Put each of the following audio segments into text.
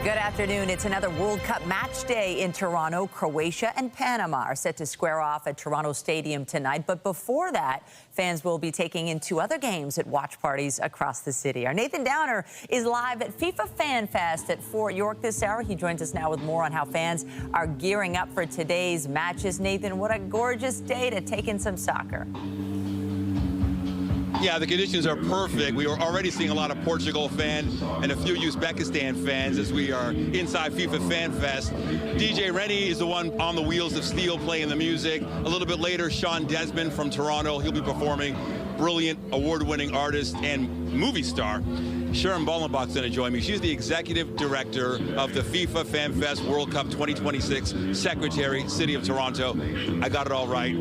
Good afternoon. It's another World Cup match day in Toronto. Croatia and Panama are set to square off at Toronto Stadium tonight. But before that, fans will be taking in two other games at watch parties across the city. Our Nathan Downer is live at FIFA Fan Fest at Fort York this hour. He joins us now with more on how fans are gearing up for today's matches. Nathan, what a gorgeous day to take in some soccer. Yeah, the conditions are perfect. We are already seeing a lot of Portugal fans and a few Uzbekistan fans as we are inside FIFA Fan Fest. DJ Rennie is the one on the wheels of steel playing the music. A little bit later, Sean Desmond from Toronto. He'll be performing. Brilliant award-winning artist and movie star. Sharon Ballenbach's going to join me. She's the executive director of the FIFA Fan Fest World Cup 2026 Secretary, City of Toronto. I got it all right.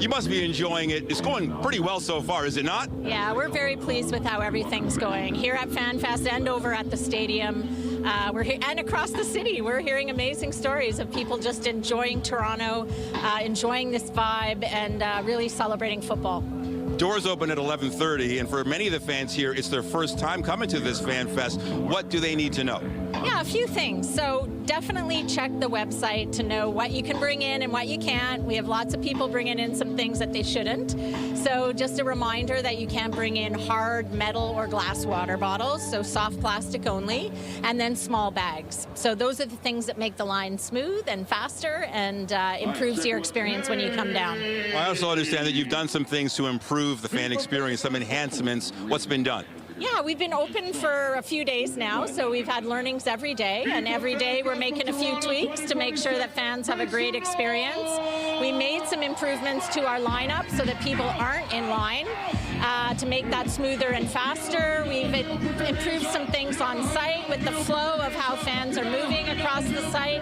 You must be enjoying it. It's going pretty well so far, is it not? Yeah, we're very pleased with how everything's going here at FanFest and over at the stadium. We're here and across the city. We're hearing amazing stories of people just enjoying Toronto, enjoying this vibe, and really celebrating football. Doors open at 11:30, and for many of the fans here, it's their first time coming to this Fan Fest. What do they need to know? Yeah, a few things. So definitely check the website to know what you can bring in and what you can't. We have lots of people bringing in some things that they shouldn't. So just a reminder that you can't bring in hard metal or glass water bottles, so soft plastic only, and then small bags. So those are the things that make the line smooth and faster and improves your experience when you come down. I also understand that you've done some things to improve the fan experience, some enhancements. What's been done? Yeah, we've been open for a few days now, so we've had learnings every day, and every day we're making a few tweaks to make sure that fans have a great experience. We made some improvements to our lineup so that people aren't in line to make that smoother and faster. We've improved some things on site with the flow of how fans are moving across the site.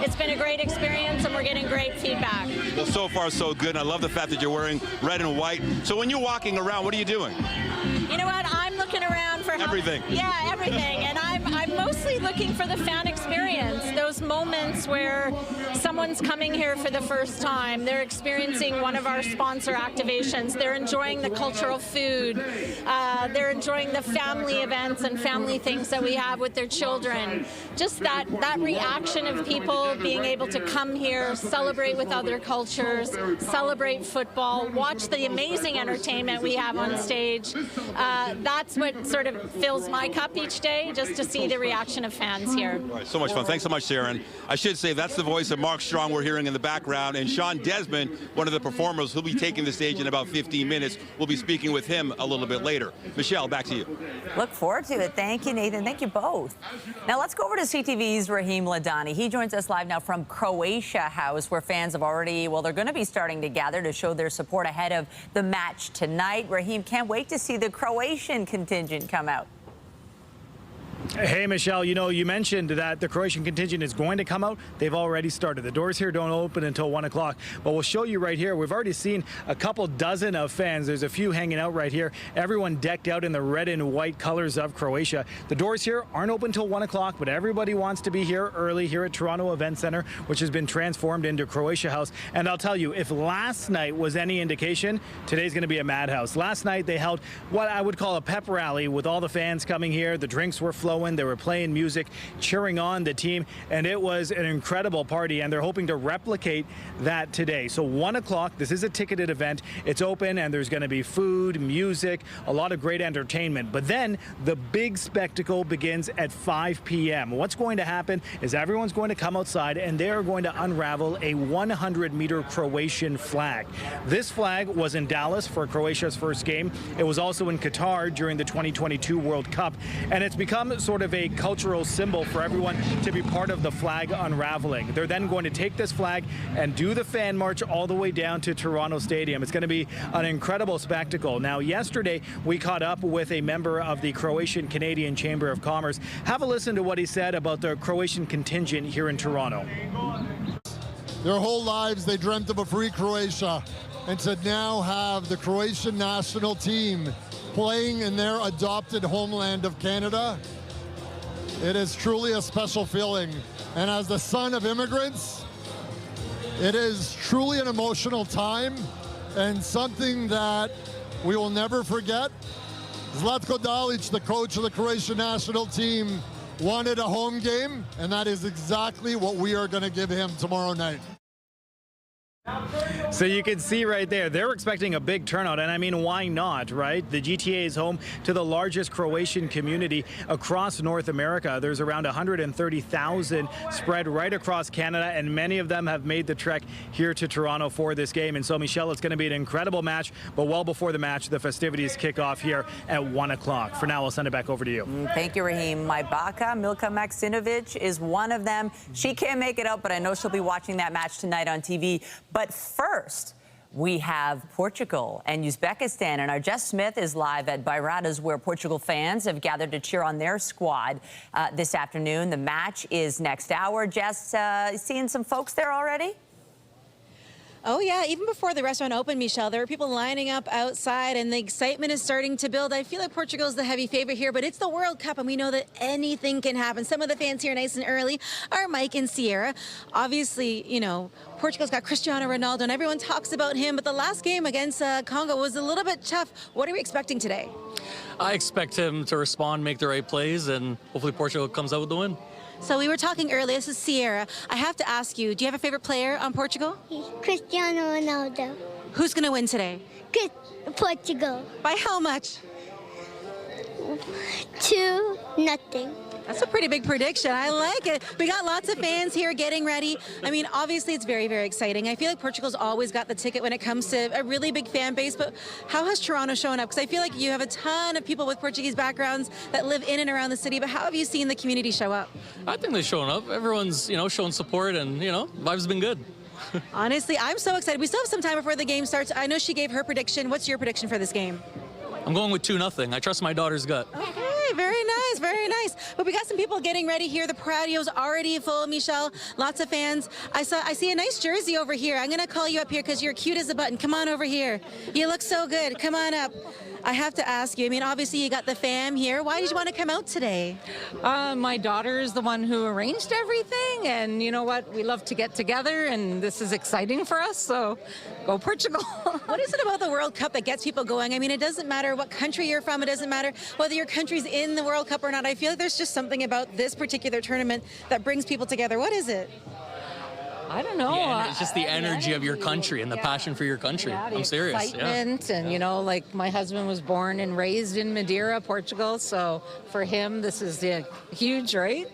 It's been a great experience, and we're getting great feedback. Well, so far so good. I love the fact that you're wearing red and white. So when you're walking around, what are you doing? You know what? I'm looking around for everything. Yeah, everything. And I'm mostly looking for the fan experience. Those moments where someone's coming here for the first time, they're experiencing one of our sponsor activations, they're enjoying the cultural food, they're enjoying the family events and family things that we have with their children. Just that reaction of people being able to come here, celebrate with other cultures, celebrate football, watch the amazing entertainment we have on stage. That's what sort of fills my cup each day, just to see the reaction of fans here. All right, so much fun. Thanks so much, Sharon. I should say that's the voice of Mark Strong we're hearing in the background, and Sean Desmond, one of the performers, who'll be taking the stage in about 15 minutes. We'll be speaking with him a little bit later. Michelle, back to you. Look forward to it. Thank you, Nathan. Thank you both. Now let's go over to CTV's Raheem Ladani. He joins us live now from Croatia House, where fans have already, well, they're going to be starting to gather to show their support ahead of the match tonight. Raheem, can't wait to see the Croatian contingent come out. Hey, Michelle, you know, you mentioned that the Croatian contingent is going to come out. They've already started. The doors here don't open until 1 o'clock, but we'll show you right here. We've already seen a couple dozen of fans. There's a few hanging out right here. Everyone decked out in the red and white colors of Croatia. The doors here aren't open until 1 o'clock, but everybody wants to be here early here at Toronto Event Center, which has been transformed into Croatia House. And I'll tell you, if last night was any indication, today's going to be a madhouse. Last night they held what I would call a pep rally with all the fans coming here. The drinks were flowing. They were playing music, cheering on the team, and it was an incredible party, and they're hoping to replicate that today. So 1 o'clock, this is a ticketed event. It's open, and there's going to be food, music, a lot of great entertainment. But then the big spectacle begins at 5 p.m. What's going to happen is everyone's going to come outside, and they're going to unravel a 100-meter Croatian flag. This flag was in Dallas for Croatia's first game. It was also in Qatar during the 2022 World Cup, and it's become sort of a cultural symbol for everyone to be part of the flag unraveling. They're then going to take this flag and do the fan march all the way down to Toronto Stadium. It's going to be an incredible spectacle. Now, yesterday we caught up with a member of the Croatian Canadian Chamber of Commerce. Have a listen to what he said about the Croatian contingent here in Toronto. Their whole lives they dreamt of a free Croatia, and to now have the Croatian national team playing in their adopted homeland of Canada, it is truly a special feeling. And as the son of immigrants, it is truly an emotional time and something that we will never forget. Zlatko Dalic, the coach of the Croatian national team, wanted a home game, and that is exactly what we are going to give him tomorrow night. So you can see right there, they're expecting a big turnout, and I mean, why not, right? The GTA is home to the largest Croatian community across North America. There's around 130,000 spread right across Canada, and many of them have made the trek here to Toronto for this game. And so, Michelle, it's going to be an incredible match, but well before the match, the festivities kick off here at 1 o'clock. For now, I'll send it back over to you. Thank you, Raheem. My baka, Milka Maksimovic, is one of them. She can't make it out, but I know she'll be watching that match tonight on TV. But first, we have Portugal and Uzbekistan, and our Jess Smith is live at Bairradas, where Portugal fans have gathered to cheer on their squad this afternoon. The match is next hour. Jess, seeing some folks there already? Oh, yeah. Even before the restaurant opened, Michelle, there were people lining up outside, and the excitement is starting to build. I feel like Portugal's the heavy favorite here, but it's the World Cup, and we know that anything can happen. Some of the fans here nice and early are Mike and Sierra. Obviously, you know, Portugal's got Cristiano Ronaldo, and everyone talks about him, but the last game against Congo was a little bit tough. What are we expecting today? I expect him to respond, make the right plays, and hopefully Portugal comes out with the win. So we were talking earlier. This is Sierra. I have to ask you, do you have a favorite player on Portugal? Cristiano Ronaldo. Who's going to win today? Portugal. By how much? 2-0. That's a pretty big prediction. I like it. We got lots of fans here getting ready. I mean, obviously, it's very, very exciting. I feel like Portugal's always got the ticket when it comes to a really big fan base. But how has Toronto shown up? Because I feel like you have a ton of people with Portuguese backgrounds that live in and around the city. But how have you seen the community show up? I think they've shown up. Everyone's, showing support, and, vibes been good. Honestly, I'm so excited. We still have some time before the game starts. I know she gave her prediction. What's your prediction for this game? I'm going with 2-0. I trust my daughter's gut. Okay, very nice, very nice. But we got some people getting ready here. The patio's already full, Michelle. Lots of fans. I see a nice jersey over here. I'm going to call you up here because you're cute as a button. Come on over here. You look so good. Come on up. I have to ask you, I mean, obviously you got the fam here. Why did you want to come out today? My daughter is the one who arranged everything, and you know what? We love to get together, and this is exciting for us, so go Portugal. What is it about the World Cup that gets people going? I mean, it doesn't matter what country you're from. It doesn't matter whether your country's in the World Cup or not. I feel like there's just something about this particular tournament that brings people together. What is it? I don't know. It's just the energy of your country and the passion for your country. Yeah, I'm serious. Excitement, and like my husband was born and raised in Madeira, Portugal, so for him this is huge, right?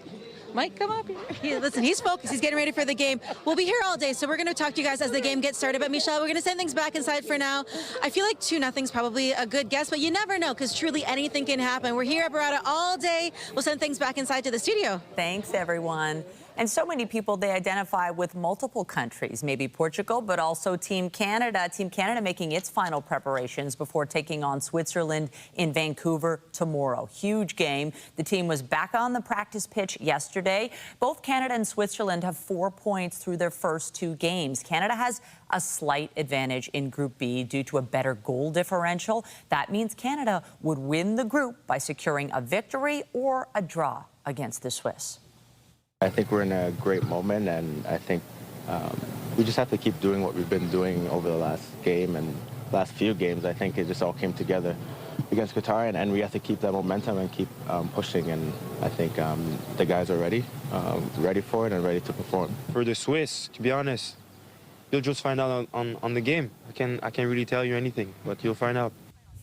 Mike, come up here. Listen, he's focused. He's getting ready for the game. We'll be here all day, so we're going to talk to you guys as the game gets started. But, Michelle, we're going to send things back inside for now. I feel like 2-0's probably a good guess, but you never know because truly anything can happen. We're here at Bairrada all day. We'll send things back inside to the studio. Thanks, everyone. And so many people, they identify with multiple countries, maybe Portugal, but also Team Canada. Team Canada making its final preparations before taking on Switzerland in Vancouver tomorrow. Huge game. The team was back on the practice pitch yesterday. Both Canada and Switzerland have 4 points through their first 2 games. Canada has a slight advantage in Group B due to a better goal differential. That means Canada would win the group by securing a victory or a draw against the Swiss. I think we're in a great moment, and I think we just have to keep doing what we've been doing over the last game and last few games. I think it just all came together against Qatar, and we have to keep that momentum and keep pushing. And I think the guys are ready for it and ready to perform. For the Swiss, to be honest, you'll just find out on the game. I can't really tell you anything, but you'll find out.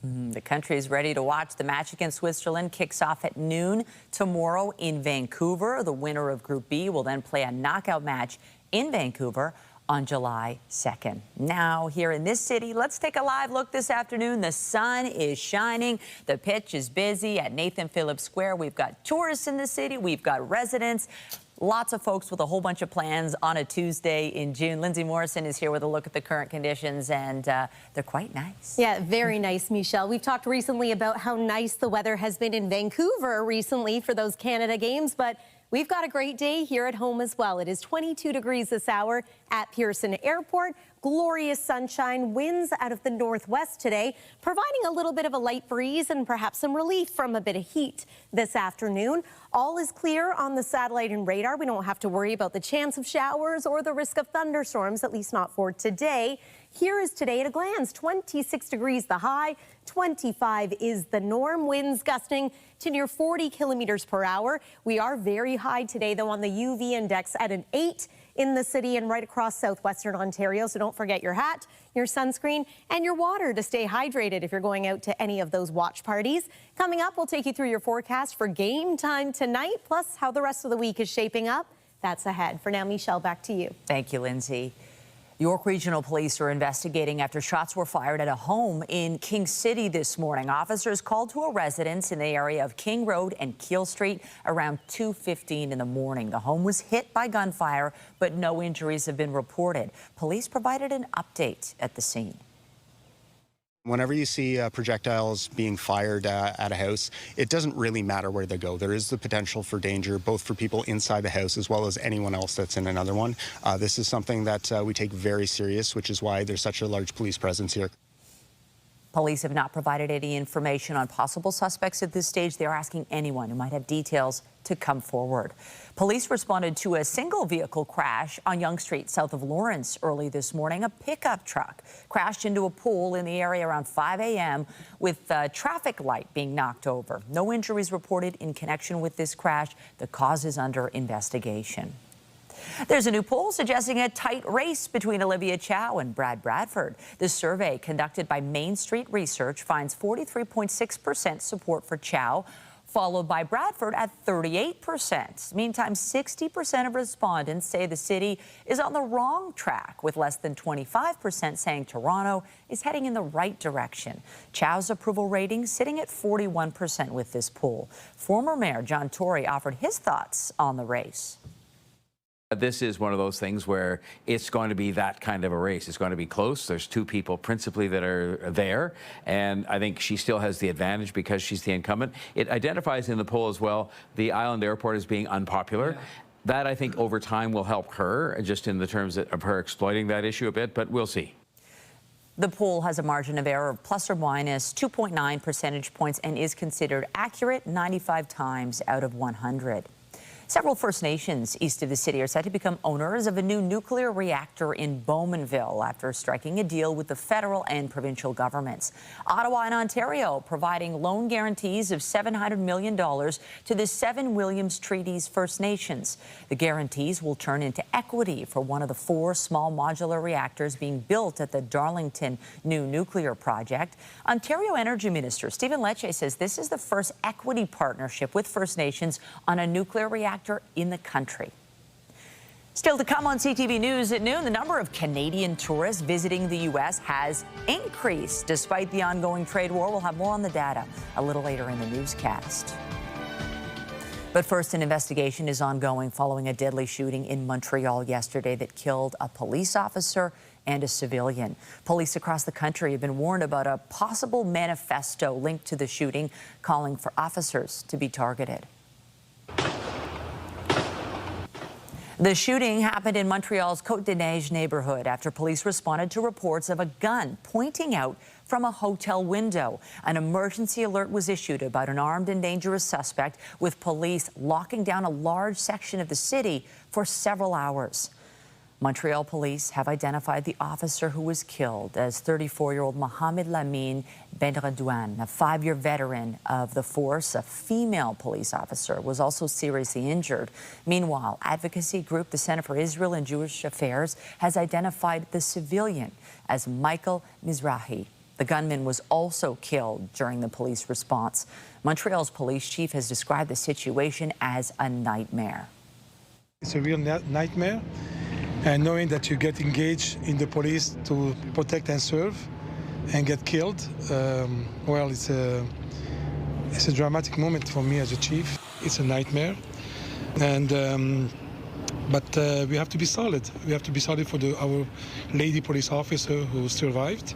The country is ready to watch. The match against Switzerland kicks off at noon tomorrow in Vancouver. The winner of Group B will then play a knockout match in Vancouver on July 2nd. Now, here in this city, let's take a live look this afternoon. The sun is shining. The pitch is busy at Nathan Phillips Square. We've got tourists in the city. We've got residents. Lots of folks with a whole bunch of plans on a Tuesday in June. Lindsay Morrison is here with a look at the current conditions, and they're quite nice. Yeah, very nice, Michelle. We've talked recently about how nice the weather has been in Vancouver recently for those Canada games, but we've got a great day here at home as well. It is 22 degrees this hour at Pearson Airport. Glorious sunshine, winds out of the northwest today, providing a little bit of a light breeze and perhaps some relief from a bit of heat this afternoon. All is clear on the satellite and radar. We don't have to worry about the chance of showers or the risk of thunderstorms, at least not for today. Here is today at a glance. 26 degrees the high, 25 is the norm. Winds gusting to near 40 kilometers per hour. We are very high today, though, on the UV index at an 8 in the city and right across southwestern Ontario. So don't forget your hat, your sunscreen, and your water to stay hydrated if you're going out to any of those watch parties. Coming up, we'll take you through your forecast for game time tonight, plus how the rest of the week is shaping up. That's ahead. For now, Michelle, back to you. Thank you, Lindsay. York Regional Police are investigating after shots were fired at a home in King City this morning. Officers called to a residence in the area of King Road and Keele Street around 2:15 in the morning. The home was hit by gunfire, but no injuries have been reported. Police provided an update at the scene. Whenever you see projectiles being fired at a house, it doesn't really matter where they go. There is the potential for danger, both for people inside the house as well as anyone else that's in another one. This is something that we take very serious, which is why there's such a large police presence here. Police have not provided any information on possible suspects at this stage. They're asking anyone who might have details to come forward. Police responded to a single vehicle crash on Yonge Street south of Lawrence early this morning. A pickup truck crashed into a pool in the area around 5 a.m. with the traffic light being knocked over. No injuries reported in connection with this crash. The cause is under investigation. There's a new poll suggesting a tight race between Olivia Chow and Brad Bradford. The survey conducted by Main Street Research finds 43.6% support for Chow, followed by Bradford at 38%. Meantime, 60% of respondents say the city is on the wrong track, with less than 25% saying Toronto is heading in the right direction. Chow's approval rating sitting at 41% with this poll. Former Mayor John Tory offered his thoughts on the race. This is one of those things where it's going to be that kind of a race. It's going to be close. There's two people principally that are there, and I think she still has the advantage because she's the incumbent. It identifies in the poll as well the Island Airport as being unpopular. Yeah. That, I think, over time will help her, just in the terms of her exploiting that issue a bit, but we'll see. The poll has a margin of error of plus or minus 2.9 percentage points and is considered accurate 95 times out of 100. Several First Nations east of the city are set to become owners of a new nuclear reactor in Bowmanville after striking a deal with the federal and provincial governments. Ottawa and Ontario providing loan guarantees of $700 million to the 7 Williams Treaties First Nations. The guarantees will turn into equity for one of the 4 small modular reactors being built at the Darlington new nuclear project. Ontario Energy Minister Stephen Lecce says this is the first equity partnership with First Nations on a nuclear reactor in the country. Still to come on CTV News at noon, the number of Canadian tourists visiting the U.S. has increased despite the ongoing trade war. We'll have more on the data a little later in the newscast. But first, an investigation is ongoing following a deadly shooting in Montreal yesterday that killed a police officer and a civilian. Police across the country have been warned about a possible manifesto linked to the shooting, calling for officers to be targeted. The shooting happened in Montreal's Côte-des-Neiges neighborhood after police responded to reports of a gun pointing out from a hotel window. An emergency alert was issued about an armed and dangerous suspect, with police locking down a large section of the city for several hours. Montreal police have identified the officer who was killed as 34-year-old Mohamed Lamine Benradouane, a 5-year veteran of the force. A female police officer was also seriously injured. Meanwhile, advocacy group the Center for Israel and Jewish Affairs has identified the civilian as Michael Mizrahi. The gunman was also killed during the police response. Montreal's police chief has described the situation as a nightmare. It's a real nightmare. And knowing that you get engaged in the police to protect and serve and get killed, well, it's a dramatic moment for me as a chief. It's a nightmare. And but we have to be solid. We have to be solid for our lady police officer who survived.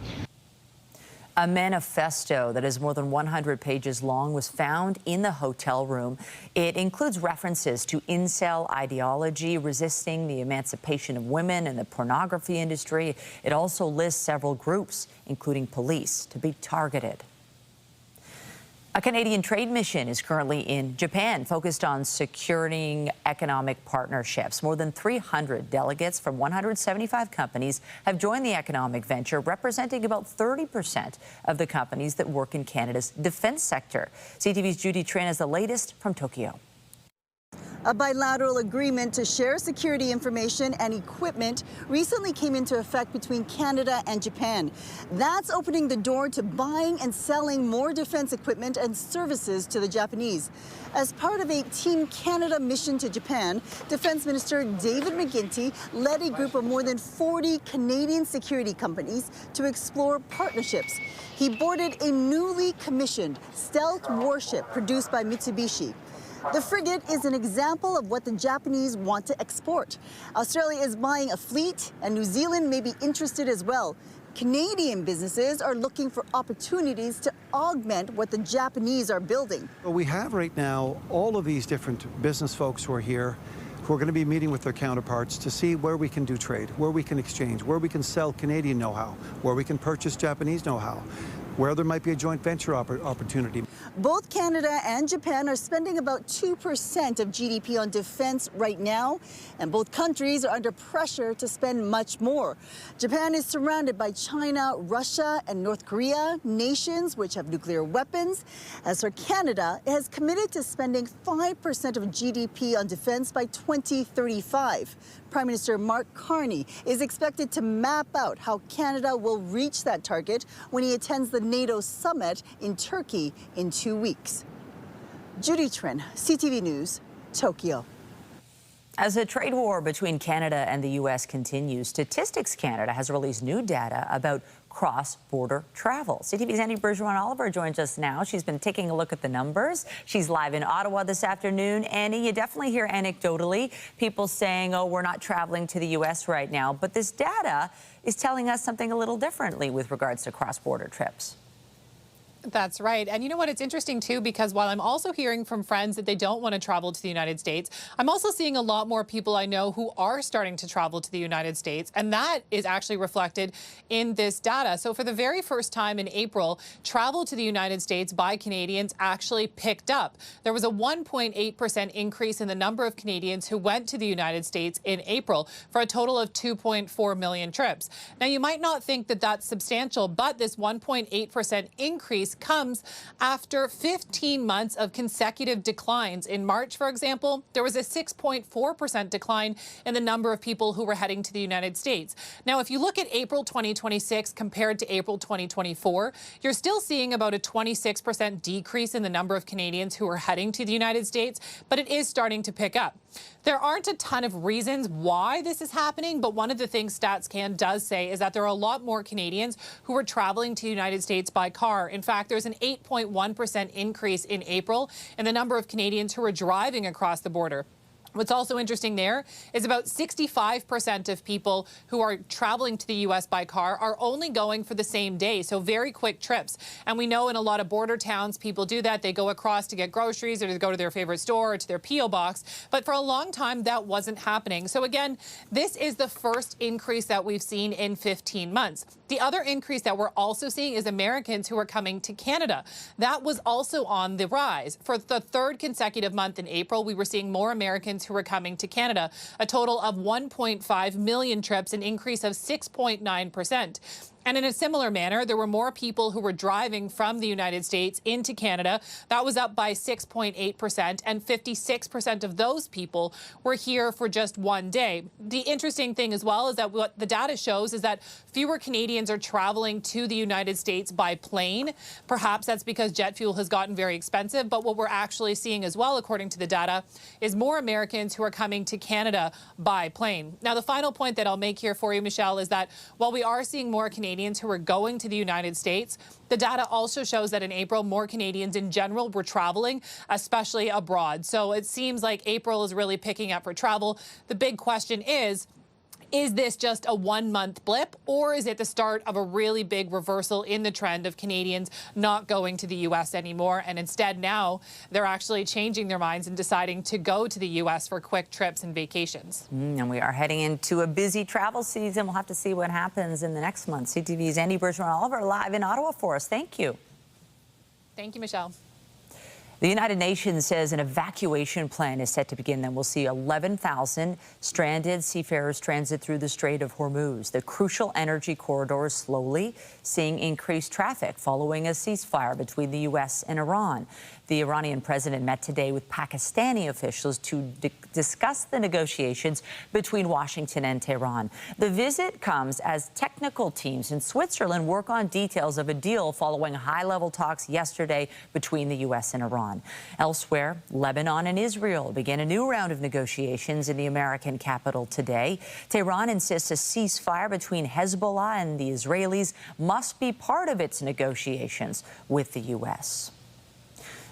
A manifesto that is more than 100 pages long was found in the hotel room. It includes references to incel ideology, resisting the emancipation of women and the pornography industry. It also lists several groups, including police, to be targeted. A Canadian trade mission is currently in Japan, focused on securing economic partnerships. More than 300 delegates from 175 companies have joined the economic venture, representing about 30% of the companies that work in Canada's defense sector. CTV's Judy Tran has the latest from Tokyo. A bilateral agreement to share security information and equipment recently came into effect between Canada and Japan. That's opening the door to buying and selling more defense equipment and services to the Japanese. As part of a Team Canada mission to Japan, Defense Minister David McGuinty led a group of more than 40 Canadian security companies to explore partnerships. He boarded a newly commissioned stealth warship produced by Mitsubishi. The frigate is an example of what the Japanese want to export. Australia is buying a fleet, and New Zealand may be interested as well. Canadian businesses are looking for opportunities to augment what the Japanese are building. Well, we have right now all of these different business folks who are here, who are going to be meeting with their counterparts to see where we can do trade, where we can exchange, where we can sell Canadian know-how, where we can purchase Japanese know-how, where there might be a joint venture opportunity. Both Canada and Japan are spending about 2% of GDP on defense right now, and both countries are under pressure to spend much more. Japan is surrounded by China, Russia, and North Korea, nations which have nuclear weapons. As for Canada, it has committed to spending 5% of GDP on defense by 2035. Prime Minister Mark Carney is expected to map out how Canada will reach that target when he attends the NATO summit in Turkey in 2 weeks. Judy Tran, CTV News, Tokyo. As a trade war between Canada and the U.S. continues, Statistics Canada has released new data about cross-border travel. CTV's Annie Bergeron-Oliver joins us now. She's been taking a look at the numbers. She's live in Ottawa this afternoon. Annie, you definitely hear anecdotally people saying, oh, we're not traveling to the U.S. right now. But this data is telling us something a little differently with regards to cross-border trips. That's right. And you know what? It's interesting, too, because while I'm also hearing from friends that they don't want to travel to the United States, I'm also seeing a lot more people I know who are starting to travel to the United States. And that is actually reflected in this data. So for the very first time in April, travel to the United States by Canadians actually picked up. There was a 1.8% increase in the number of Canadians who went to the United States in April for a total of 2.4 million trips. Now, you might not think that that's substantial, but this 1.8% increase comes after 15 months of consecutive declines. In March, for example, there was a 6.4% decline in the number of people who were heading to the United States. Now, if you look at April 2026 compared to April 2024, you're still seeing about a 26% decrease in the number of Canadians who are heading to the United States, but it is starting to pick up. There aren't a ton of reasons why this is happening, but one of the things StatsCan does say is that there are a lot more Canadians who are traveling to the United States by car. In fact, there's an 8.1% increase in April in the number of Canadians who are driving across the border. What's also interesting there is about 65% of people who are traveling to the U.S. by car are only going for the same day, so very quick trips. And we know in a lot of border towns, people do that. They go across to get groceries or to go to their favorite store or to their P.O. box. But for a long time, that wasn't happening. So again, this is the first increase that we've seen in 15 months. The other increase that we're also seeing is Americans who are coming to Canada. That was also on the rise. For the third consecutive month in April, we were seeing more Americans who were coming to Canada, a total of 1.5 million trips, an increase of 6.9%. And in a similar manner, there were more people who were driving from the United States into Canada. That was up by 6.8%, and 56% of those people were here for just one day. The interesting thing as well is that what the data shows is that fewer Canadians are traveling to the United States by plane. Perhaps that's because jet fuel has gotten very expensive, but what we're actually seeing as well, according to the data, is more Americans who are coming to Canada by plane. Now, the final point that I'll make here for you, Michelle, is that while we are seeing more Canadians who are going to the United States, the data also shows that in April, more Canadians in general were traveling, especially abroad. So it seems like April is really picking up for travel. The big question is this just a one-month blip, or is it the start of a really big reversal in the trend of Canadians not going to the U.S. anymore, and instead now they're actually changing their minds and deciding to go to the U.S. for quick trips and vacations? And we are heading into a busy travel season. We'll have to see what happens in the next month. CTV's Annie Bergeron-Oliver live in Ottawa for us. Thank you. Thank you, Michelle. The United Nations says an evacuation plan is set to begin. Then we'll see 11,000 stranded seafarers transit through the Strait of Hormuz. The crucial energy corridor is slowly seeing increased traffic following a ceasefire between the U.S. and Iran. The Iranian president met today with Pakistani officials to discuss the negotiations between Washington and Tehran. The visit comes as technical teams in Switzerland work on details of a deal following high-level talks yesterday between the U.S. and Iran. Elsewhere, Lebanon and Israel begin a new round of negotiations in the American capital today. Tehran insists a ceasefire between Hezbollah and the Israelis must be part of its negotiations with the U.S.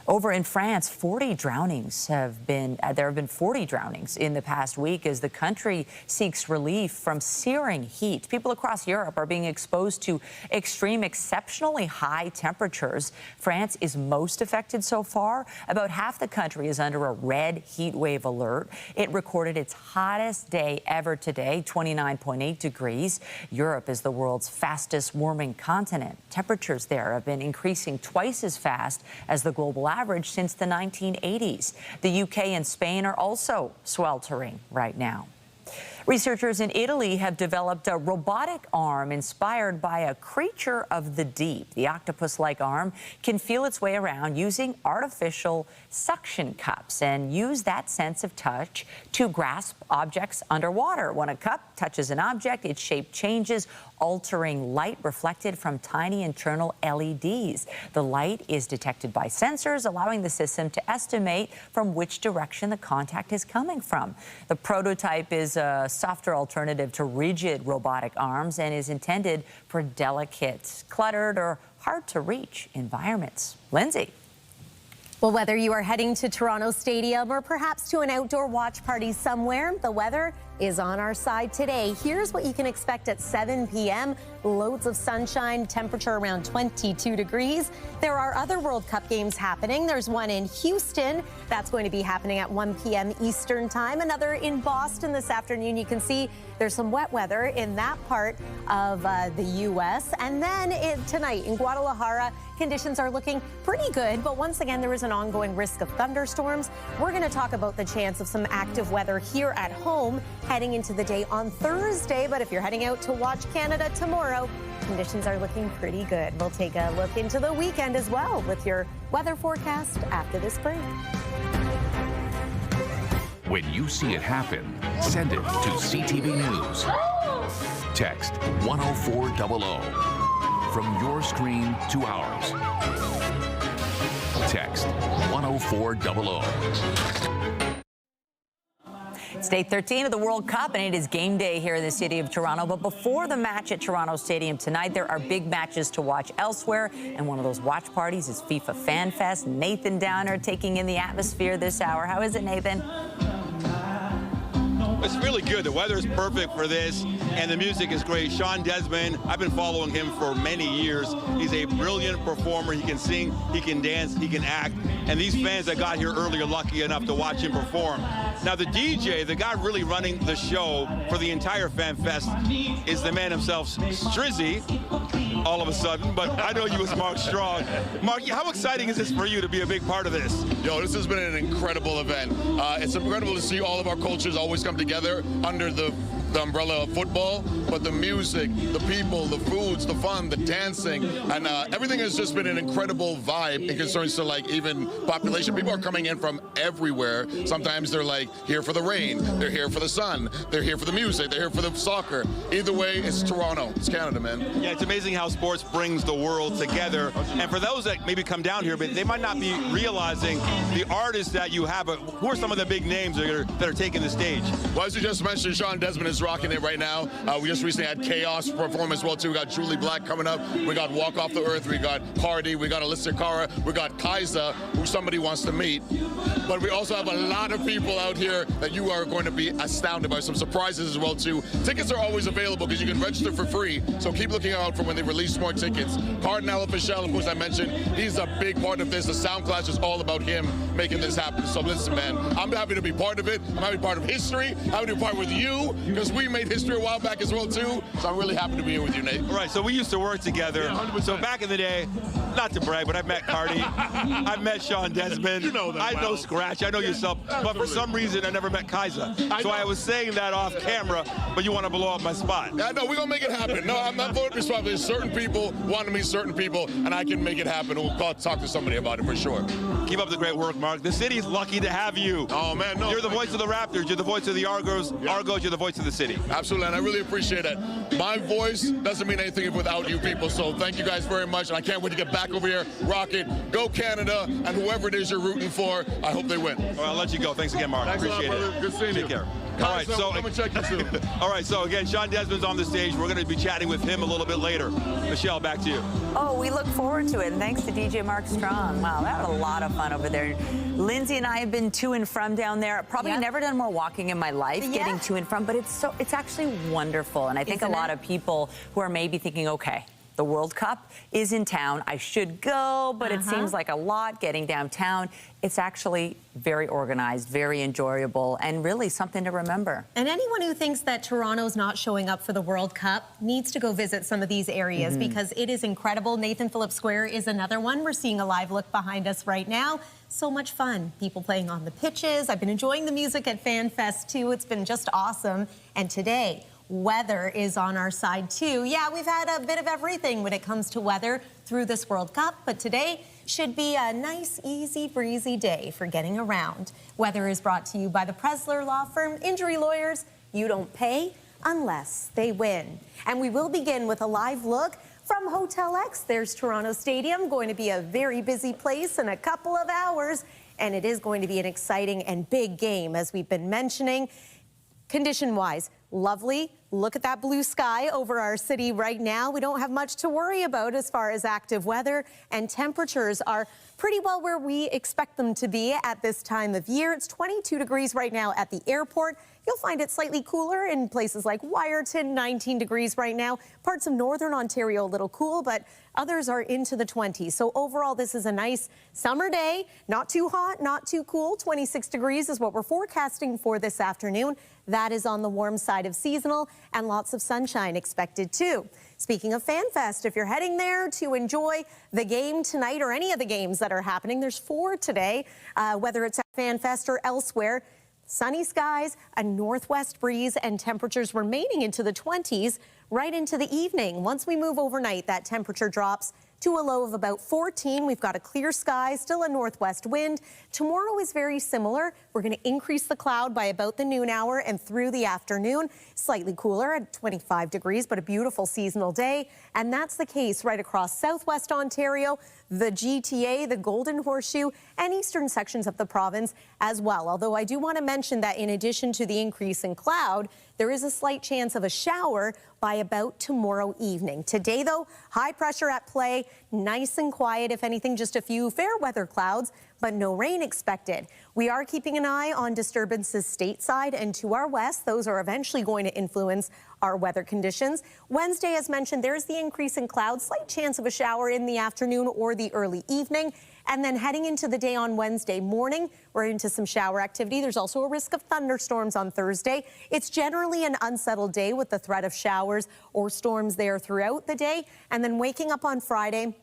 Over in France, 40 drownings have been, there have been 40 drownings in the past week as the country seeks relief from searing heat. People across Europe are being exposed to extreme, exceptionally high temperatures. France is most affected so far. About half the country is under a red heat wave alert. It recorded its hottest day ever today, 29.8 degrees. Europe is the world's fastest warming continent. Temperatures there have been increasing twice as fast as the global average since the 1980s. The UK and Spain are also sweltering right now. Researchers in Italy have developed a robotic arm inspired by a creature of the deep. The octopus-like arm can feel its way around using artificial suction cups and use that sense of touch to grasp objects underwater. When a cup touches an object, its shape changes, altering light reflected from tiny internal LEDs. The light is detected by sensors, allowing the system to estimate from which direction the contact is coming from. The prototype is a softer alternative to rigid robotic arms and is intended for delicate, cluttered, or hard-to-reach environments. Lindsay. Well, whether you are heading to Toronto Stadium or perhaps to an outdoor watch party somewhere, the weather is on our side today. Here's what you can expect at 7 p.m. Loads of sunshine, temperature around 22 degrees. There are other World Cup games happening. There's one in Houston. That's going to be happening at 1 p.m. Eastern time. Another in Boston this afternoon. You can see there's some wet weather in that part of the U.S. And then tonight in Guadalajara, conditions are looking pretty good. But once again, there is an ongoing risk of thunderstorms. We're going to talk about the chance of some active weather here at home heading into the day on Thursday. But if you're heading out to watch Canada tomorrow, conditions are looking pretty good. We'll take a look into the weekend as well with your weather forecast after this break. When you see it happen, send it to CTV News. Text 10400 from your screen to ours. Text 10400. It's day 13 of the World Cup, and it is game day here in the city of Toronto. But before the match at Toronto Stadium tonight, there are big matches to watch elsewhere. And one of those watch parties is FIFA Fan Fest. Nathan Downer taking in the atmosphere this hour. How is it, Nathan? It's really good. The weather is perfect for this, and the music is great. Sean Desmond, I've been following him for many years. He's a brilliant performer. He can sing, he can dance, he can act. And these fans that got here early are lucky enough to watch him perform. Now, the DJ, the guy really running the show for the entire Fan Fest, is the man himself, Strizzy, all of a sudden. But I know you as Mark Strong. Mark, how exciting is this for you to be a big part of this? Yo, this has been an incredible event. It's incredible to see all of our cultures always come together under the umbrella of football, but the music, the people, the foods, the fun, the dancing, and everything has just been an incredible vibe in concerns to like even population. People are coming in from everywhere. Sometimes they're like here for the rain, they're here for the sun, they're here for the music, they're here for the soccer. Either way, it's Toronto, it's Canada, man. Yeah, it's amazing how sports brings the world together. And for those that maybe come down here, but they might not be realizing the artists that you have, but who are some of the big names that are taking the stage? Well, as you just mentioned, Sean Desmond is rocking it right now. We just recently had Chaos perform as well too. We got Julie Black coming up. We got Walk Off the Earth. We got Hardy. We got Alyssa Cara. We got Kaiser, who somebody wants to meet. But we also have a lot of people out here here that you are going to be astounded by some surprises as well too. Tickets are always available because you can register for free, so keep looking out for when they release more tickets. Cardinal Official, of course, I mentioned, he's a big part of this. The Sound Clash is all about him making this happen. So listen, man, I'm happy to be part of it. I'm happy to be part of history. I'm happy to be part with you because we made history a while back as well too. So I'm really happy to be here with you, Nate. All right, so we used to work together. Yeah, so back in the day, not to brag, but I've met Cardi, I've met Sean Desmond, You know them I know well. Scratch, I know yourself, but for some reason I never met Kaiser. So I was saying that off camera, but you want to blow up my spot. Yeah, no, we're going to make it happen. No, I'm not voting responsible. There's certain people want to meet certain people, and I can make it happen. We'll talk to somebody about it for sure. Keep up the great work, Mark. The city's lucky to have you. Oh, man, no. You're the voice of the Raptors. You're the voice of the Argos. Argos, you're the voice of the city. Absolutely, and I really appreciate that. My voice doesn't mean anything without you people, so thank you guys very much, and I can't wait to get back over here, rock it, go Canada, and whoever it is you're rooting for, I hope they win. All right, I'll let you go. Thanks again, Mark. Thanks a lot, Appreciate brother. it. Good seeing you. Take care. Kaiser, All right, so I'm gonna check you soon. all right, so again, Sean Desmond's on the stage. We're going to be chatting with him a little bit later. Michelle, back to you. Oh, we look forward to it. And thanks to DJ Mark Strong. Wow, that was a lot of fun over there. Lindsay and I have been to and from down there. Probably never done more walking in my life, getting to and from, but it's actually wonderful. And I think a lot of people who are maybe thinking, okay, the World Cup is in town. I should go, but it seems like a lot getting downtown. It's actually very organized, very enjoyable, and really something to remember. And anyone who thinks that Toronto's not showing up for the World Cup needs to go visit some of these areas because it is incredible. Nathan Phillips Square is another one. We're seeing a live look behind us right now. So much fun. People playing on the pitches. I've been enjoying the music at FanFest too. It's been just awesome. And today, weather is on our side too. Yeah, we've had a bit of everything when it comes to weather through this World Cup, but today should be a nice, easy, breezy day for getting around. Weather is brought to you by the Presler Law Firm. Injury lawyers, you don't pay unless they win. And we will begin with a live look from Hotel X. There's Toronto Stadium, going to be a very busy place in a couple of hours, and it is going to be an exciting and big game, as we've been mentioning. Condition-wise, lovely. Look at that blue sky over our city right now. We don't have much to worry about as far as active weather, and temperatures are pretty well where we expect them to be at this time of year. It's 22 degrees right now at the airport. You'll find it slightly cooler in places like Wyerton, 19 degrees right now. Parts of northern Ontario a little cool, but others are into the 20s. So overall, this is a nice summer day. Not too hot, not too cool. 26 degrees is what we're forecasting for this afternoon. That is on the warm side of seasonal, and lots of sunshine expected too. Speaking of FanFest, if you're heading there to enjoy the game tonight or any of the games that are happening, there's 4 today, whether it's at FanFest or elsewhere. Sunny skies, a northwest breeze, and temperatures remaining into the 20s right into the evening. Once we move overnight, that temperature drops to a low of about 14. We've got a clear sky, still a northwest wind. Tomorrow is very similar. We're going to increase the cloud by about the noon hour and through the afternoon. Slightly cooler at 25 degrees, but a beautiful seasonal day. And that's the case right across southwest Ontario, the GTA, the Golden Horseshoe, and eastern sections of the province as well. Although I do want to mention that in addition to the increase in cloud, there is a slight chance of a shower by about tomorrow evening. Today, though, high pressure at play, nice and quiet. If anything, just a few fair weather clouds, but no rain expected. We are keeping an eye on disturbances stateside and to our west. Those are eventually going to influence our weather conditions. Wednesday, as mentioned, there's the increase in clouds, slight chance of a shower in the afternoon or the early evening. And then heading into the day on Wednesday morning, we're into some shower activity. There's also a risk of thunderstorms on Thursday. It's generally an unsettled day with the threat of showers or storms there throughout the day. And then waking up on Friday,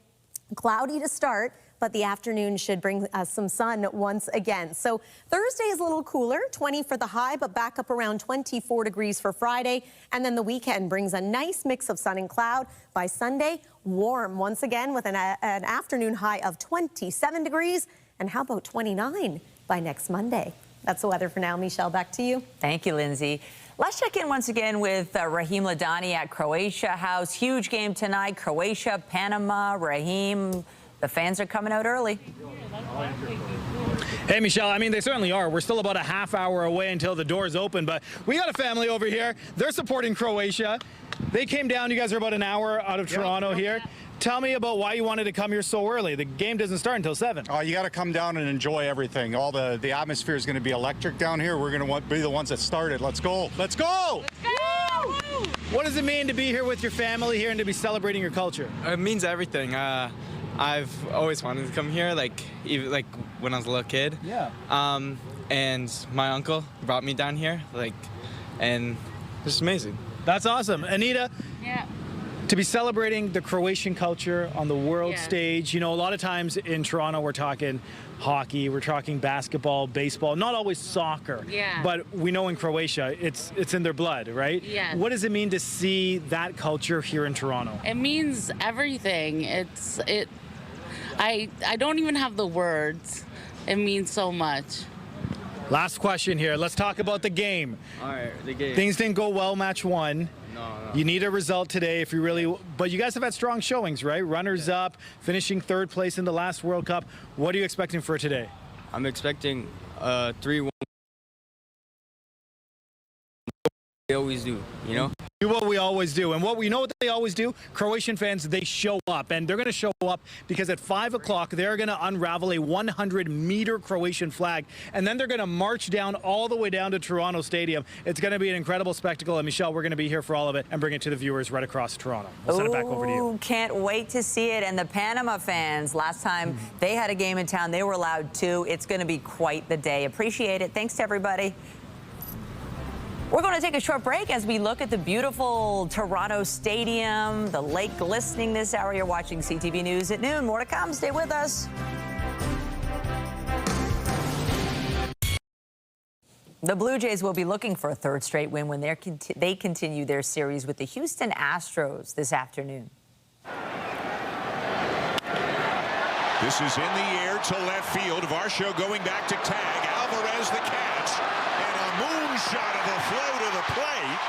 cloudy to start, but the afternoon should bring us some sun once again. So Thursday is a little cooler, 20 for the high, but back up around 24 degrees for Friday. And then the weekend brings a nice mix of sun and cloud. By Sunday, warm once again with an afternoon high of 27 degrees. And how about 29 by next Monday? That's the weather for now. Michelle, back to you. Thank you, Lindsay. Let's check in once again with Raheem Ladani at Croatia House. Huge game tonight. Croatia, Panama. Raheem, the fans are coming out early. Hey, Michelle, I mean, they certainly are. We're still about a half hour away until the doors open, but we got a family over here. They're supporting Croatia. They came down. You guys are about an hour out of Toronto here. tell me about why you wanted to come here so early. The game doesn't start until 7. Oh, you got to come down and enjoy everything. All the atmosphere is going to be electric down here. We're going to be the ones that started. Let's go. Let's go. Woo! What does it mean to be here with your family here and to be celebrating your culture? It means everything. I've always wanted to come here, even when I was a little kid. Yeah. And my uncle brought me down here, and it's amazing. That's awesome. Anita? Yeah. To be celebrating the Croatian culture on the world stage, you know, a lot of times in Toronto we're talking hockey, we're talking basketball, baseball, not always soccer. Yeah. But we know in Croatia it's in their blood, right? Yeah. What does it mean to see that culture here in Toronto? It means everything. I don't even have the words. It means so much. Last question here. Let's talk about the game. All right, the game. Things didn't go well match 1. No. You need a result today if you really, but you guys have had strong showings, right? Runners up, finishing 3rd place in the last World Cup. What are you expecting for today? I'm expecting 3-1. They always do, you know? Do what we always do. And what they always do? Croatian fans, they show up. And they're going to show up because at 5 o'clock, they're going to unravel a 100-meter Croatian flag. And then they're going to march down all the way down to Toronto Stadium. It's going to be an incredible spectacle. And Michelle, we're going to be here for all of it and bring it to the viewers right across Toronto. We'll send it back over to you. Can't wait to see it. And the Panama fans, last time they had a game in town, they were allowed to. It's going to be quite the day. Appreciate it. Thanks to everybody. We're going to take a short break as we look at the beautiful Toronto Stadium, the lake glistening this hour. You're watching CTV News at noon. More to come. Stay with us. The Blue Jays will be looking for a 3rd straight win when they continue their series with the Houston Astros this afternoon. This is in the air to left field. Varsho going back to tag. Alvarez the catch. Moonshot of a flow to the plate.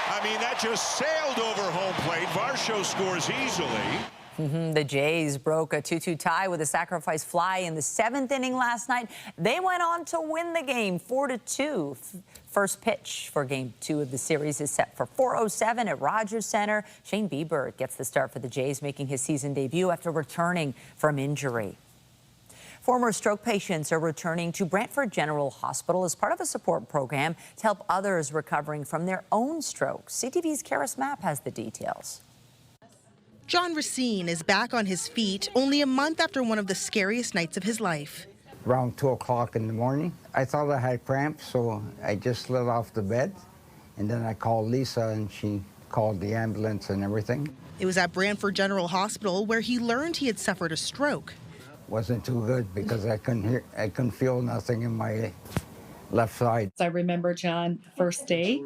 I mean, that just sailed over home plate. Varsho scores easily. The Jays broke a 2-2 tie with a sacrifice fly in the 7th inning last night. They went on to win the game 4-2. First pitch for Game 2 of the series is set for 4:07 at Rogers Center. Shane Bieber gets the start for the Jays, making his season debut after returning from injury. Former stroke patients are returning to Brantford General Hospital as part of a support program to help others recovering from their own strokes. CTV's Karis Mapp has the details. John Racine is back on his feet only a month after one of the scariest nights of his life. Around 2 o'clock in the morning, I thought I had cramps, so I just slid off the bed. And then I called Lisa, and she called the ambulance and everything. It was at Brantford General Hospital where he learned he had suffered a stroke. Wasn't too good because I couldn't feel nothing in my left side. I remember John, first day,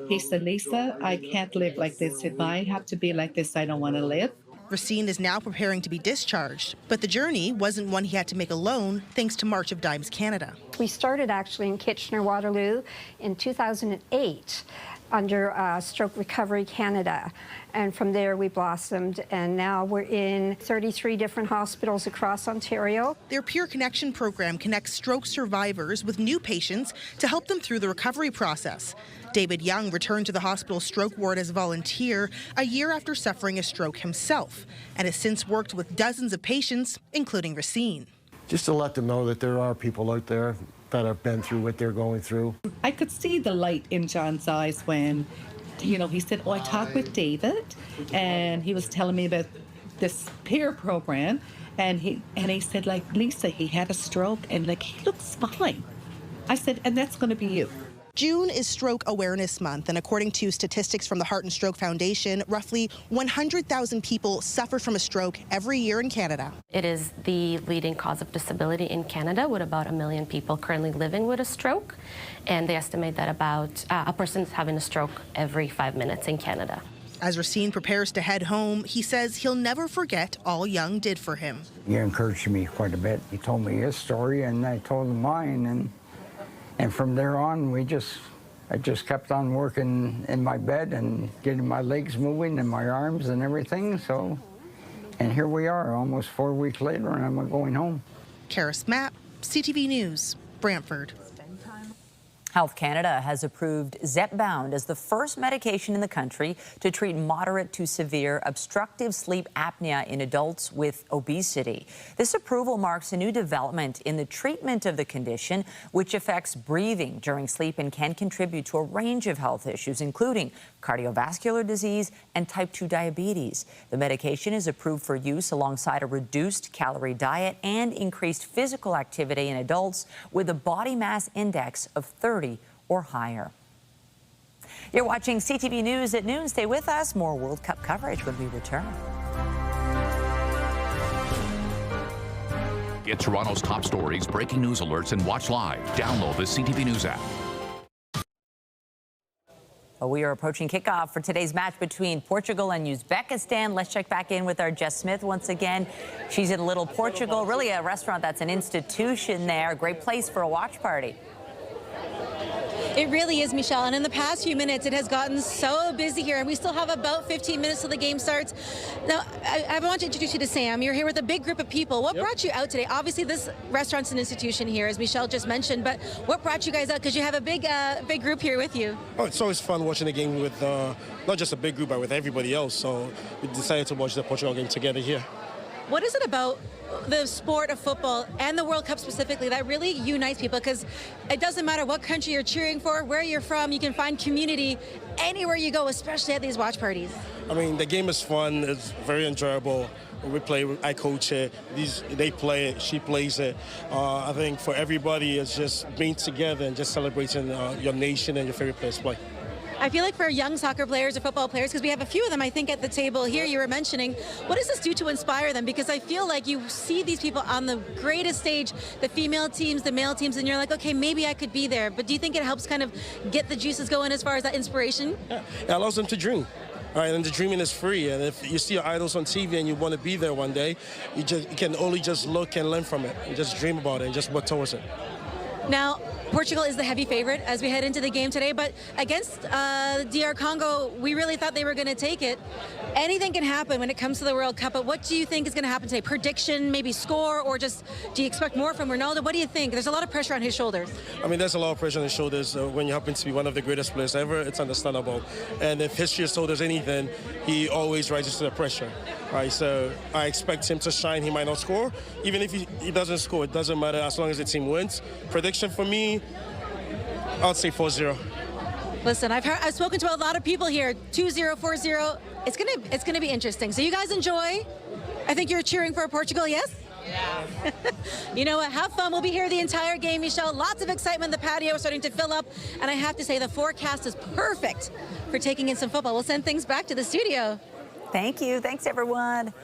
he said, Lisa, I can't live like this. If I have to be like this, I don't want to live. Racine is now preparing to be discharged, but the journey wasn't one he had to make alone thanks to March of Dimes Canada. We started actually in Kitchener-Waterloo in 2008 under Stroke Recovery Canada. And from there we blossomed, and now we're in 33 different hospitals across Ontario. Their Peer Connection program connects stroke survivors with new patients to help them through the recovery process. David Young returned to the hospital stroke ward as a volunteer a year after suffering a stroke himself, and has since worked with dozens of patients, including Racine. Just to let them know that there are people out there that have been through what they're going through. I could see the light in John's eyes when, you know, he said, oh, I talked with David, and he was telling me about this peer program, and he said, like, Lisa, he had a stroke, and like, he looks fine. I said, and that's going to be you. June is Stroke Awareness Month, and according to statistics from the Heart and Stroke Foundation, roughly 100,000 people suffer from a stroke every year in Canada. It is the leading cause of disability in Canada, with about 1 million people currently living with a stroke, and they estimate that about a person's having a stroke every 5 minutes in Canada. As Racine prepares to head home, he says he'll never forget all Young did for him. He encouraged me quite a bit. He told me his story, and I told him mine, and from there on, I just kept on working in my bed and getting my legs moving and my arms and everything. So, and here we are, almost 4 weeks later, and I'm going home. Karis Mapp, CTV News, Brantford. Health Canada has approved Zepbound as the first medication in the country to treat moderate to severe obstructive sleep apnea in adults with obesity. This approval marks a new development in the treatment of the condition, which affects breathing during sleep and can contribute to a range of health issues, including cardiovascular disease and type 2 diabetes. The medication is approved for use alongside a reduced calorie diet and increased physical activity in adults with a body mass index of 30 or higher. You're watching CTV News at noon. Stay with us. More World Cup coverage when we return. Get Toronto's top stories, breaking news alerts, and watch live. Download the CTV News app. Well, we are approaching kickoff for today's match between Portugal and Uzbekistan. Let's check back in with our Jess Smith once again. She's in Little Portugal, really a restaurant that's an institution there. A great place for a watch party. It really is, Michelle, and in the past few minutes it has gotten so busy here, and we still have about 15 minutes till the game starts. Now, I want to introduce you to Sam. You're here with a big group of people. What brought you out today? Obviously, this restaurant's an institution here, as Michelle just mentioned, but what brought you guys out? Because you have a big group here with you. Oh, it's always fun watching the game with not just a big group, but with everybody else, so we decided to watch the Portugal game together here. What is it about the sport of football and the World Cup specifically that really unites people? Because it doesn't matter what country you're cheering for, where you're from, you can find community anywhere you go, especially at these watch parties. I mean, the game is fun. It's very enjoyable. We play, I coach it. They play it, she plays it. I think for everybody, it's just being together and just celebrating your nation and your favorite players play. I feel like for young soccer players or football players, because we have a few of them, I think, at the table here you were mentioning, what does this do to inspire them? Because I feel like you see these people on the greatest stage, the female teams, the male teams, and you're like, okay, maybe I could be there. But do you think it helps kind of get the juices going as far as that inspiration? Yeah, it allows them to dream. All right, and the dreaming is free. And if you see your idols on TV and you want to be there one day, you can only just look and learn from it. You just dream about it and just work towards it. Now, Portugal is the heavy favorite as we head into the game today, but against DR Congo, we really thought they were going to take it. Anything can happen when it comes to the World Cup, but what do you think is going to happen today? Prediction, maybe score, or just do you expect more from Ronaldo? What do you think? There's a lot of pressure on his shoulders. I mean, there's a lot of pressure on his shoulders. When you happen to be one of the greatest players ever, it's understandable. And if history has told us anything, he always rises to the pressure. Right, so I expect him to shine. He might not score. Even if he doesn't score, it doesn't matter as long as the team wins. Prediction for me, I'd say 4-0. Listen, I've spoken to a lot of people here. 2-0, 4-0. It's gonna be interesting. So you guys enjoy. I think you're cheering for Portugal, yes? Yeah. You know what? Have fun. We'll be here the entire game, Michelle. Lots of excitement. The patio is starting to fill up, and I have to say the forecast is perfect for taking in some football. We'll send things back to the studio. Thank you. Thanks, everyone.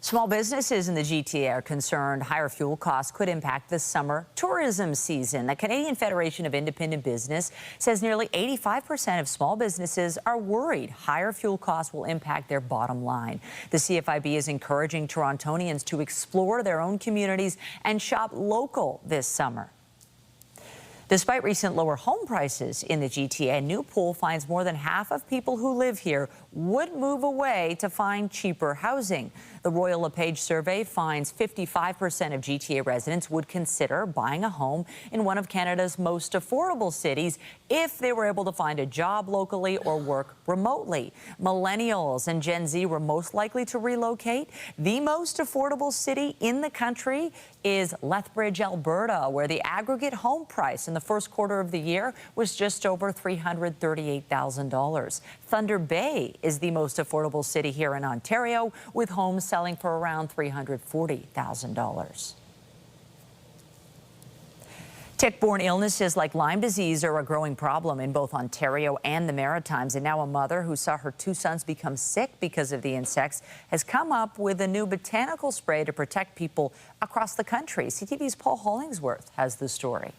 Small businesses in the GTA are concerned higher fuel costs could impact the summer tourism season. The Canadian Federation of Independent Business says nearly 85% of small businesses are worried higher fuel costs will impact their bottom line. The CFIB is encouraging Torontonians to explore their own communities and shop local this summer. Despite recent lower home prices in the GTA, a new poll finds more than half of people who live here would move away to find cheaper housing. The Royal LePage survey finds 55% of GTA residents would consider buying a home in one of Canada's most affordable cities if they were able to find a job locally or work remotely. Millennials and Gen Z were most likely to relocate. The most affordable city in the country is Lethbridge, Alberta, where the aggregate home price in the first quarter of the year was just over $338,000. Thunder Bay is the most affordable city here in Ontario, with homes selling for around $340,000. Tick-borne illnesses like Lyme disease are a growing problem in both Ontario and the Maritimes. And now a mother who saw her two sons become sick because of the insects has come up with a new botanical spray to protect people across the country. CTV's Paul Hollingsworth has the story.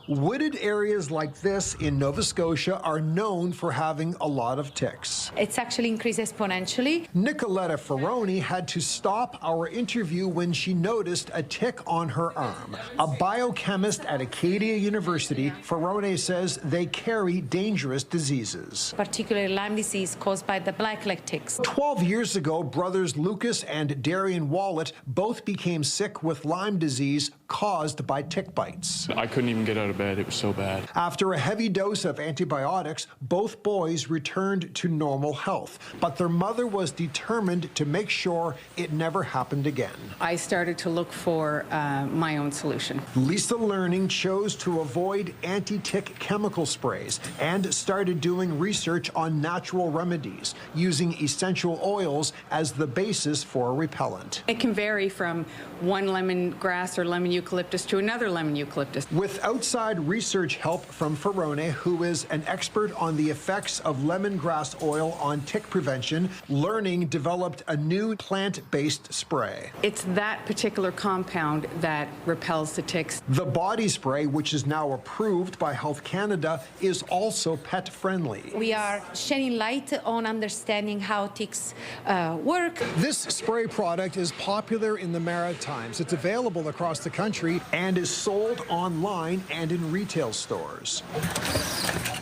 Wooded areas like this in Nova Scotia are known for having a lot of ticks. It's actually increased exponentially. Nicoletta Ferroni had to stop our interview when she noticed a tick on her arm. A biochemist at Acadia University, Ferroni says they carry dangerous diseases. Particularly Lyme disease caused by the blackleg ticks. 12 years ago, brothers Lucas and Darian Wallet both became sick with Lyme disease caused by tick bites. I couldn't even get out of bed. It was so bad. After a heavy dose of antibiotics, both boys returned to normal health, but their mother was determined to make sure it never happened again. I started to look for my own solution. Lisa Learning chose to avoid anti-tick chemical sprays and started doing research on natural remedies, using essential oils as the basis for a repellent. It can vary from one lemongrass or lemon eucalyptus to another lemon eucalyptus. With outside research help from Ferrone, who is an expert on the effects of lemongrass oil on tick prevention, Learning developed a new plant-based spray. It's that particular compound that repels the ticks. The body spray, which is now approved by Health Canada, is also pet-friendly. We are shedding light on understanding how ticks work. This spray product is popular in the Maritimes. It's available across the country and is sold online and in retail stores.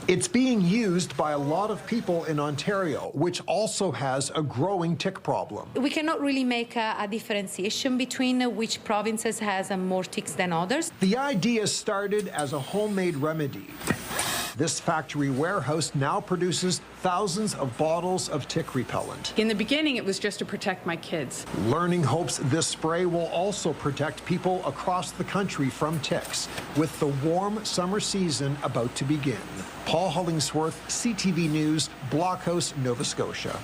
It's being used by a lot of people in Ontario, which also has a growing tick problem. We cannot really make a differentiation between which provinces has more ticks than others. The idea started as a homemade remedy. This factory warehouse now produces thousands of bottles of tick repellent. In the beginning, it was just to protect my kids. Learning hopes this spray will also protect people across the country from ticks, with the warm summer season about to begin. Paul Hollingsworth, CTV News, Blockhouse, Nova Scotia.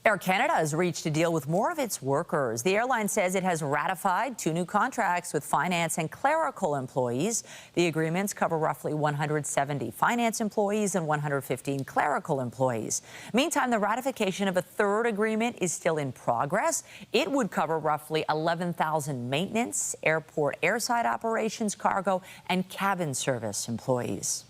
Air Canada has reached a deal with more of its workers. The airline says it has ratified 2 new contracts with finance and clerical employees. The agreements cover roughly 170 finance employees and 115 clerical employees. Meantime, the ratification of a 3rd agreement is still in progress. It would cover roughly 11,000 maintenance, airport airside operations, cargo, and cabin service employees.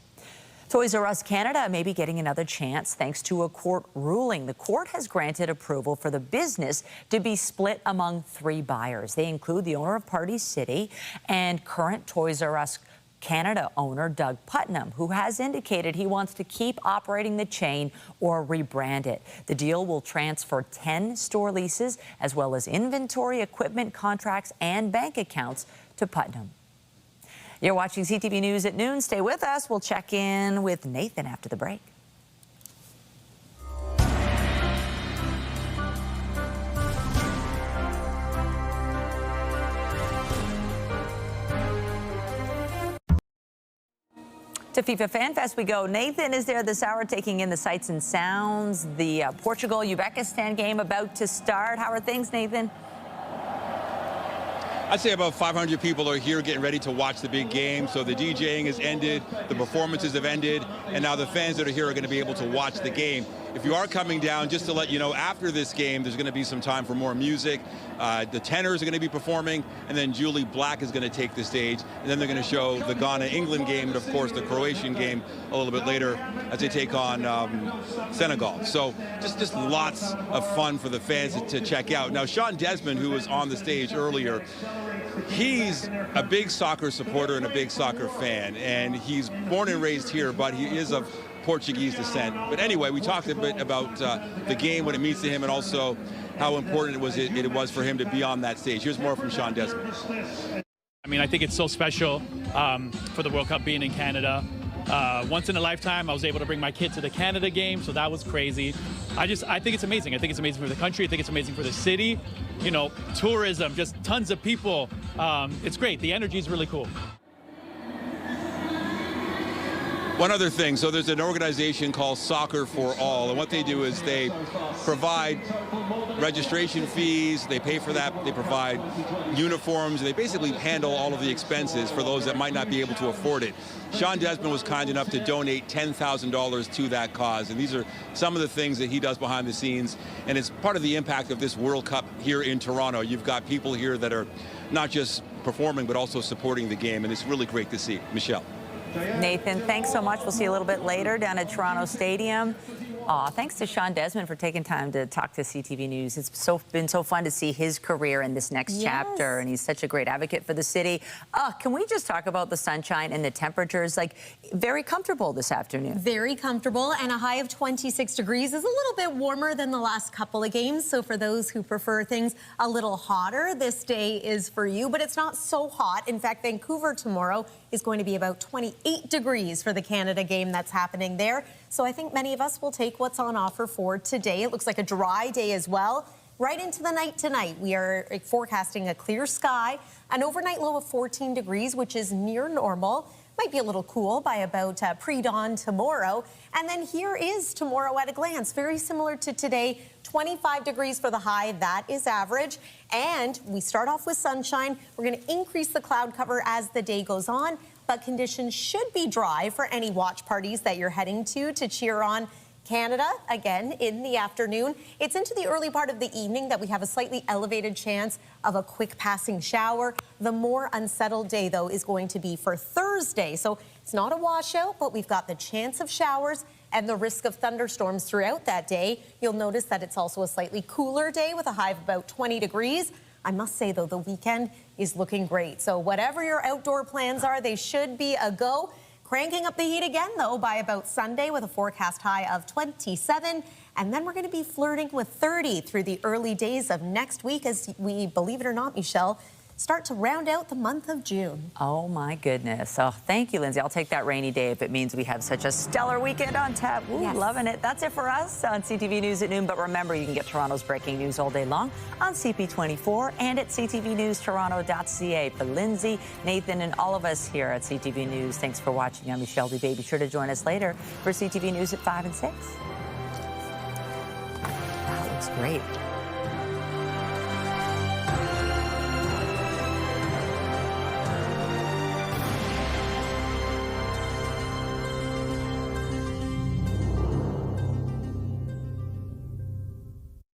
Toys R Us Canada may be getting another chance thanks to a court ruling. The court has granted approval for the business to be split among 3 buyers. They include the owner of Party City and current Toys R Us Canada owner Doug Putnam, who has indicated he wants to keep operating the chain or rebrand it. The deal will transfer 10 store leases as well as inventory, equipment, contracts, and bank accounts to Putnam. You're watching CTV News at noon. Stay with us. We'll check in with Nathan after the break. To FIFA Fan Fest we go. Nathan is there this hour taking in the sights and sounds. The Portugal-Uzbekistan game about to start. How are things, Nathan? I'd say about 500 people are here getting ready to watch the big game. So the DJing has ended, the performances have ended, and now the fans that are here are going to be able to watch the game. If you are coming down, just to let you know, after this game, there's going to be some time for more music. The tenors are going to be performing, and then Julie Black is going to take the stage, and then they're going to show the Ghana-England game, and of course the Croatian game a little bit later as they take on Senegal. So just lots of fun for the fans to check out. Now, Sean Desmond, who was on the stage earlier, he's a big soccer supporter and a big soccer fan, and he's born and raised here, but he is of Portuguese descent. But anyway, we talked a bit about the game, what it means to him, and also how important it was for him to be on that stage. Here's more from Sean Desmond. I mean, I think it's so special for the World Cup being in Canada. Once in a lifetime, I was able to bring my kid to the Canada game, so that was crazy. I think it's amazing. I think it's amazing for the country. I think it's amazing for the city. You know, tourism, just tons of people. It's great. The energy is really cool. One other thing, so there's an organization called Soccer for All, and what they do is they provide registration fees, they pay for that, they provide uniforms, they basically handle all of the expenses for those that might not be able to afford it. Sean Desmond was kind enough to donate $10,000 to that cause, and these are some of the things that he does behind the scenes, and it's part of the impact of this World Cup here in Toronto. You've got people here that are not just performing, but also supporting the game, and it's really great to see. Michelle. Nathan, thanks so much. We'll see you a little bit later down at Toronto Stadium. Aw, thanks to Sean Desmond for taking time to talk to CTV News. It's been so fun to see his career in this next chapter, and he's such a great advocate for the city. Can we just talk about the sunshine and the temperatures? Like, very comfortable this afternoon. Very comfortable, and a high of 26 degrees is a little bit warmer than the last couple of games. So for those who prefer things a little hotter, this day is for you, but it's not so hot. In fact, Vancouver tomorrow is going to be about 28 degrees for the Canada game that's happening there. So I think many of us will take what's on offer for today. It looks like a dry day as well. Right into the night tonight, we are forecasting a clear sky, an overnight low of 14 degrees, which is near normal. Might be a little cool by about pre-dawn tomorrow. And then here is tomorrow at a glance. Very similar to today, 25 degrees for the high. That is average. And we start off with sunshine. We're going to increase the cloud cover as the day goes on, but conditions should be dry for any watch parties that you're heading to cheer on Canada again in the afternoon. It's into the early part of the evening that we have a slightly elevated chance of a quick passing shower. The more unsettled day, though, is going to be for Thursday. So it's not a washout, but we've got the chance of showers and the risk of thunderstorms throughout that day. You'll notice that it's also a slightly cooler day with a high of about 20 degrees. I must say, though, the weekend is looking great. So whatever your outdoor plans are, they should be a go. Cranking up the heat again, though, by about Sunday with a forecast high of 27. And then we're going to be flirting with 30 through the early days of next week as we, believe it or not, Michelle, start to round out the month of June. Oh, my goodness. Oh, thank you, Lindsay. I'll take that rainy day if it means we have such a stellar weekend on tap. Ooh, yes. Loving it. That's it for us on CTV News at noon. But remember, you can get Toronto's breaking news all day long on CP24 and at ctvnewstoronto.ca. For Lindsay, Nathan, and all of us here at CTV News, thanks for watching. I'm Michelle Dubé. Be sure to join us later for CTV News at 5 and 6. Wow, looks great.